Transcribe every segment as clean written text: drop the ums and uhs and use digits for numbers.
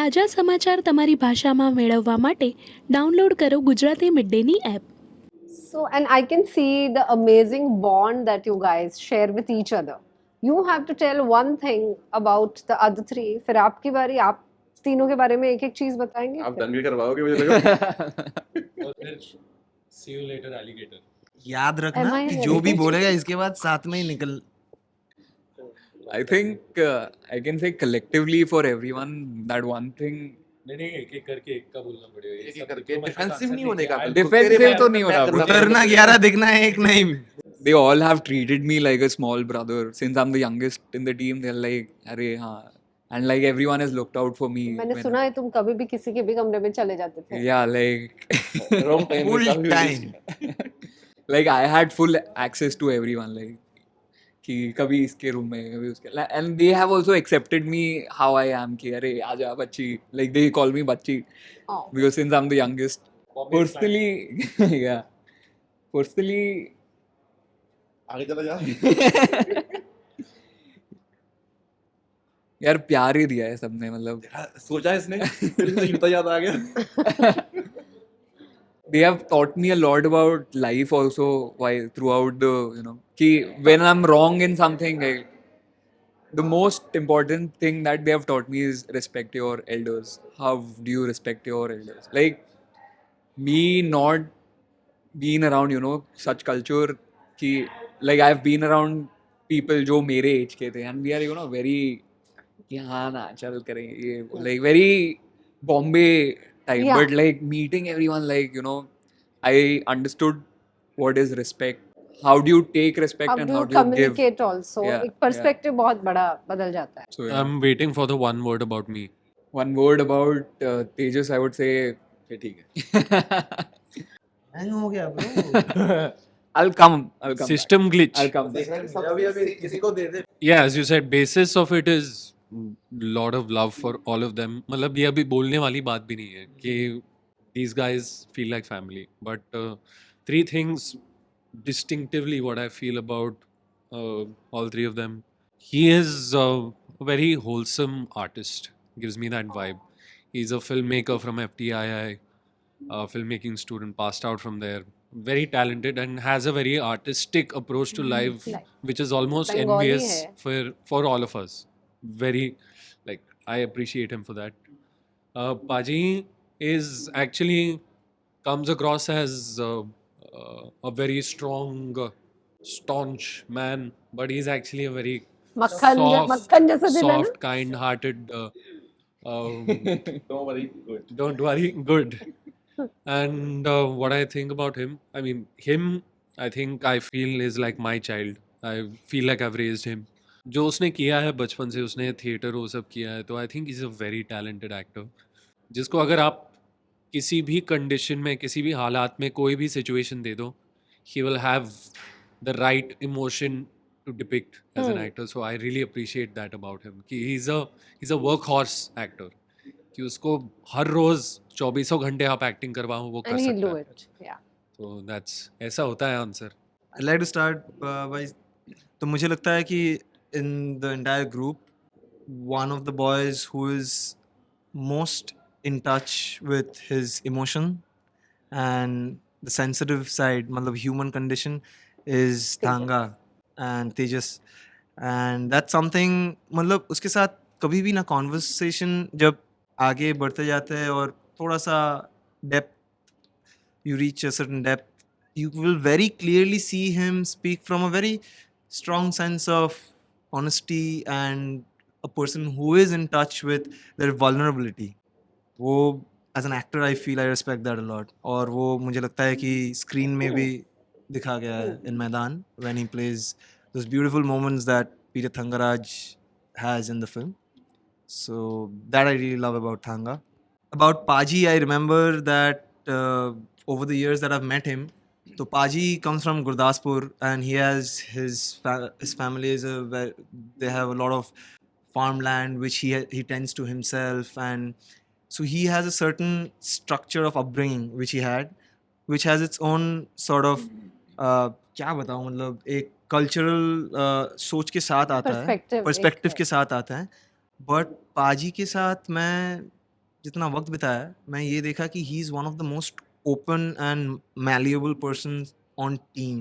તાજા સમાચાર તમારી ભાષામાં મેળવવા માટે ડાઉનલોડ કરો Gujarati mid Danny app. So, and I can see the amazing bond that you guys share with each other. You have to tell one thing about the other three. फिर आपकी बारी, आप तीनों के बारे में एक एक चीज बताएंगे. आप दंगल करवाओगे मुझे लगा. और फिर see you later alligator. याद रखना Am I कि an जो भी alligator? बोलेगा इसके बाद साथ में ही निकल. I think I can say collectively for everyone that one thing. नहीं एक एक करके एक का बोलना पड़ेगा. एक एक करके डिफेंसिव नहीं होने का. Defensive तो नहीं होना. करना 11 दिखना है एक नहीं. They all have treated me like a small brother since I'm the youngest in the team. They're like, "अरे हाँ," and like everyone has looked out for me. मैंने when- सुना है तुम कभी भी किसी के भी कमरे में चले जाते थे. Yeah, like Wrong time. Full time. like I had full access to everyone. Like कि कभी इसके रूम में कभी उसके and they have also accepted me how I am कि अरे आजा बच्ची, like they call me बच्ची Oh. because since I'm the youngest. Personally yeah, personally आगे चला जा. यार प्यार ही दिया है सबने, मतलब सोचा इसने फिर से जूता याद आ गया. they have taught me a lot about life also while throughout the कि when I'm wrong in something, like, the most important thing that they have taught me is respect your elders. How do you respect your elders? Like me not being around such culture कि like I've been around people जो मेरे age के थे and we are very कि हाँ ना चल करेंगे ये like very Bombay type. Yeah. But like meeting everyone, like I understood what is respect, how do you take respect How and do how you do you give. communicate also? Yeah, एक perspective बहुत बड़ा बदल जाता है. So yeah. I'm waiting for the one word about me. One word about Tejas, I would say फिर ठीक है. Hang हो गया bro. I'll come System back. glitch. I'll come back. अभी किसी को दे दे. Yeah, as you said, basis of it is lot of love for all of them. मतलब ये अभी बोलने वाली बात भी नहीं है कि these guys feel like family. But three things distinctively what I feel about all three of them. He is a very wholesome artist. Gives me that vibe. He's a filmmaker from FTII, a filmmaking student, passed out from there. Very talented and has a very artistic approach to life, Like which is almost Bengali envious hai. for all of us. Very, like, I appreciate him for that. Paji is actually comes across as a very strong, staunch man, but he's actually a very मक्खन जैसा दिल है ना. soft, kind-hearted. Don't worry. Good. Don't worry, good. And what I think about him, I mean, I think I feel is like my child. I feel like I've raised him. जो उसने किया है बचपन से, उसने थिएटर वो सब किया है, तो I think is a very talented actor जिसको अगर आप किसी भी कंडीशन में, किसी भी हालात में कोई भी सिचुएशन दे दो, he will have the right emotion to depict as an actor. So I really appreciate that about him कि he is a work horse actor, कि उसको हर रोज़ 24 घंटे आप एक्टिंग करवाओ वो कर And he'll do सकता है. it. Yeah. तो दैट्स ऐसा होता है answer. I'd like to start by तो मुझे लगता है कि in the entire group one of the boys who is most in touch with his emotion and the sensitive side मतलब human condition is Thanga and Tejas and that's something मतलब उसके साथ कभी भी ना conversation जब आगे बढ़ते जाते हैं और थोड़ा सा depth you reach a certain depth, you will very clearly see him speak from a very strong sense of honesty and a person who is in touch with their vulnerability. वो as an actor I feel I respect that a lot. और वो मुझे लगता है कि screen में भी दिखा गया है in मैदान when he plays those beautiful moments that Peter Thangaraj has in the film. So that I really love about Thanga. About Paji, I remember that over the years that I've met him, so Paji comes from Gurdaspur and he has his family is they have a lot of farmland which he tends to himself, and so he has a certain structure of upbringing which he had, which has its own sort of क्या बताऊँ मतलब एक cultural सोच के साथ आता है, Perspective perspective एक के साथ आता है. बट पाजी के साथ मैं जितना वक्त बिताया है, मैं ये देखा कि he is one of the most open and malleable person on team,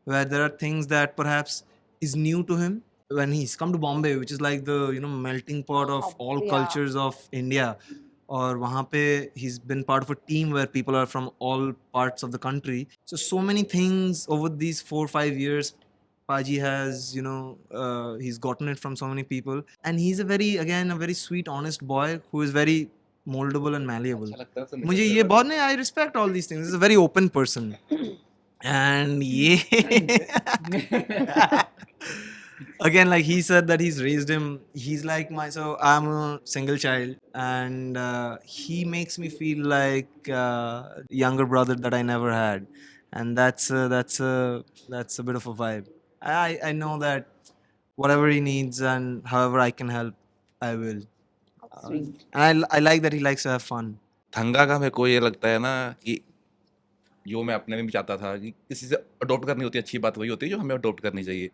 where there are things that perhaps is new to him when he's come to Bombay, which is like the melting pot of all Yeah. cultures of India. और वहाँ पे he's been part of a team where people are from all parts of the country. So many things over these 4-5 years Paji has, he's gotten it from so many people, and he's a very sweet, honest boy who is very moldable and malleable. अच्छा लगता है उससे मुझे निकलते ये हुए। बहुत नहीं, I respect all these things. He's a very open person, and again, like he said that he's raised him. He's like so I'm a single child, and he makes me feel like younger brother that I never had, and that's a bit of a vibe. I know that whatever he needs and however I can help, I will. Sweet. And I like that he likes to have fun. Thanga का मेरे को ये लगता है ना कि जो मैं अपने में भी चाहता था कि किसी से अडॉप्ट करनी होती है, अच्छी बात वही होती है जो हमें अडॉप्ट करनी चाहिए।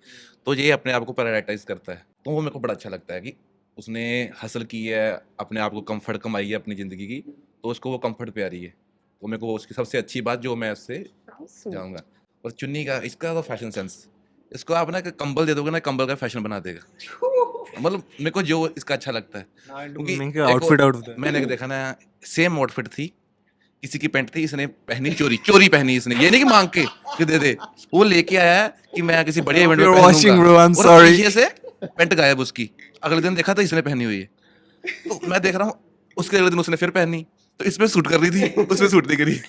तो ये अपने आप को प्रायोरिटाइज करता है, तो वो मेरे को बड़ा अच्छा लगता है कि उसने हसल की है, अपने आप को कंफर्ट कमाई है अपनी ज़िंदगी की, तो उसको वो कंफर्ट पे आ रही है। तो मेरे को उसकी सबसे अच्छी बात जो मैं उससे How sweet. जाऊँगा। और चुन्नी का इसका तो फैशन सेंस, इसको आप ना कंबल दे दोगे ना, कंबल का फैशन बना देगा। मतलब मेरे को जो इसका अच्छा लगता है, क्योंकि Make एक an outfit out of that. मैंने देखा ना, सेम आउटफिट थी, किसी की पैंट थी, इसने पहनी चोरी पहनी इसने, ये नहीं कि मांग के कि दे दे, वो लेके आया है कि मैं किसी बढ़िया इवेंट में You're watching, पहनूंगा, bro, I'm और sorry. पीछे से पैंट गायब उसकी। अगले दिन देखा तो इसने पहनी हुई है, तो मैं देख रहा हूँ, उसके अगले दिन उसने फिर पहनी, तो इसमें सूट कर रही थी, उसमें सूट नहीं करी।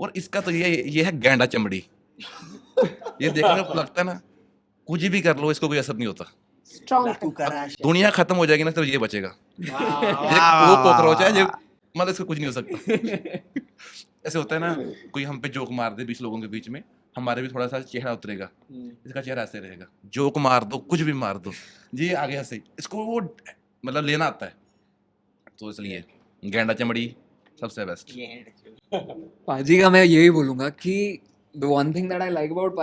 और इसका तो ये है गैंडा चमड़ी, ये देखने को लगता है ना, कुछ भी कर लो इसको कोई असर नहीं होता। Strong. दुनिया खत्म हो जाएगी ना, तो ये बचेगा, वो कॉकरोच है, ये मतलब इसको कुछ नहीं हो सकता। ऐसे होता है ना, कोई हम पे जोक मार दे 20 लोगों के बीच में, हमारे भी थोड़ा सा चेहरा उतरेगा, इसका चेहरा ऐसे रहेगा, जोक मार दो, कुछ भी मार दो, ये आगे हंसे, इसको वो मतलब लेना आता है, तो इसलिए गैंडा चमड़ी सबसे बेस्ट। पाजी का मैं यही बोलूंगा कि the one thing that I like about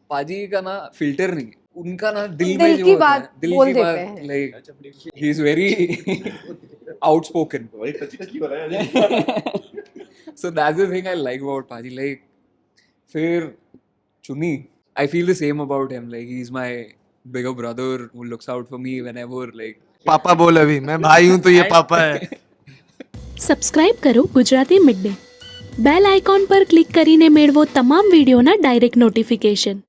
पाजी का ना फिल्टर नहीं, उनका ना दिल में दिल जो की होता है, बात दिल बोल की देते बात, हैं। Like he is very outspoken, वही टची हो रहा है। so that's the thing I like about Paji. Like, फिर चुनी, I feel the same about him. Like, he's my bigger brother who looks out for me whenever, like. पापा बोल अभी, मैं भाई हूँ तो ये पापा है. સબસ્ક્રાઇબ કરો Gujarati mid day bell icon પર ક્લિક કરીને મેળવો તમામ વિડીયોના ડાયરેક્ટ નોટિફિકેશન.